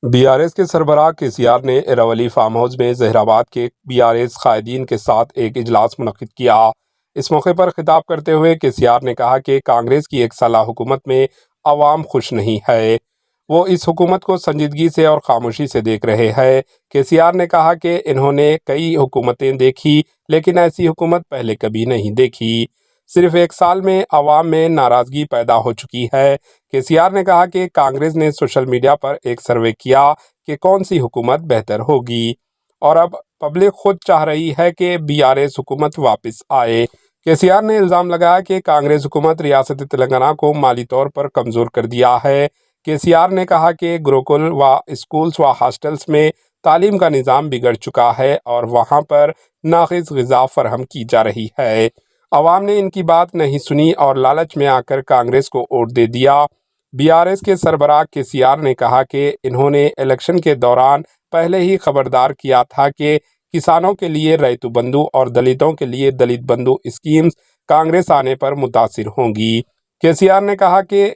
BRS के सरबराह केसीआर ने इरावली farm house में जहराबाद के बीआरएस कायदीन के साथ एक इजलास मुनक्किद किया। इस मौके पर खिताब करते हुए केसीआर ने कहा कि कांग्रेस की एक साला हुकूमत में अवाम खुश नहीं है। वो इस हुकूमत को संजीदगी से और खामोशी से देख रहे हैं। केसीआर ने कहा कि इन्होंने कई हुकूमतें देखी, लेकिन ऐसी हुकूमत पहले कभी नहीं देखी। सिर्फ एक साल में अवाम में नाराजगी पैदा हो चुकी है। केसीआर ने कहा कि कांग्रेस ने सोशल मीडिया पर एक सर्वे किया कि कौन सी हुकूमत बेहतर होगी और अब पब्लिक खुद चाह रही है कि बीआरएस हुकूमत वापस आए। केसीआर ने इल्ज़ाम लगाया कि कांग्रेस हुकूमत रियासत तेलंगाना को माली तौर पर कमज़ोर कर दिया है। केसीआर ने कहा कि गुरुकुल व स्कूल्स व हॉस्टल्स में तालीम का निज़ाम बिगड़ चुका है और वहाँ पर नाक़िस ग़िज़ा फराहम की जा रही है। अवाम ने इनकी बात नहीं सुनी और लालच में आकर कांग्रेस को वोट दे दिया। बीआरएस के सरबराह केसीआर ने कहा कि इन्होंने इलेक्शन के दौरान पहले ही खबरदार किया था कि किसानों के लिए रैतु बंधु और दलितों के लिए दलित बंधु स्कीम्स कांग्रेस आने पर मुतासिर होंगी। केसीआर ने कहा कि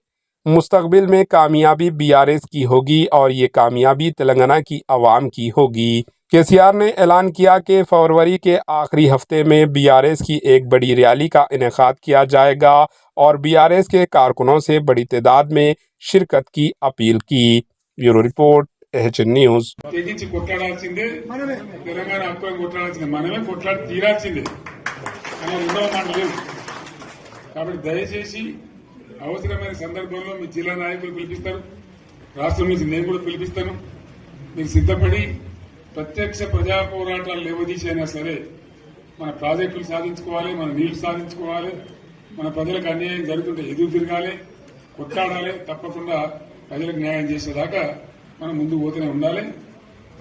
मुस्तकबिल में कामयाबी बीआरएस की होगी और ये कामयाबी तेलंगाना की आवाम की होगी। केसीआर ने ऐलान किया कि फरवरी के आखिरी हफ्ते में बीआरएस की एक बड़ी रैली का इनेकाद किया जाएगा और बीआरएस के कारकुनों से बड़ी तादाद में शिरकत की अपील की। Bureau report HN news. తెగించి కొట్లాడాల్సిందే తెలంగాణ హక్కులను కొట్లాడాల్సిందే మనమే కొట్లాడి తీరాల్సిందే అనే రెండవ మాట లేదు కాబట్టి దయచేసి అవసరమైన సందర్భంలో మీ జిల్లా నాయకులు పిలిపిస్తారు రాష్ట్రం నుంచి నేను కూడా పిలిపిస్తాను మీరు సిద్ధపడి ప్రత్యక్ష ప్రజా పోరాటాలు లేవదీసైనా సరే మన ప్రాజెక్టులు సాధించుకోవాలి మన నీళ్లు సాధించుకోవాలి మన ప్రజలకు అన్యాయం జరుగుతుంటే ఎదురు తిరగాలి కొట్లాడాలి తప్పకుండా ప్రజలకు న్యాయం చేసేదాకా మనం ముందుకు పోతూనే ఉండాలి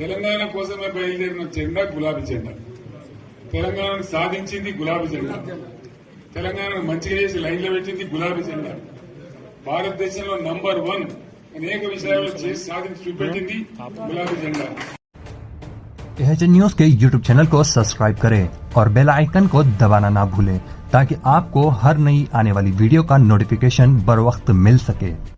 తెలంగాణ కోసమే బయలుదేరిన జెండా గులాబీ జెండా తెలంగాణను సాధించింది గులాబీ జెండా తెలంగాణను మంచిగా చేసి లైన్లో పెట్టింది గులాబీ జెండా భారతదేశంలో నంబర్ 1 అనేక విషయాల్లో చేసి సాధించి చూపెట్టింది గులాబీ జెండా। एचएन न्यूज के यूट्यूब चैनल को सब्सक्राइब करें और बेल आइकन को दबाना ना भूलें ताकि आपको हर नई आने वाली वीडियो का नोटिफिकेशन बर वक्त मिल सके।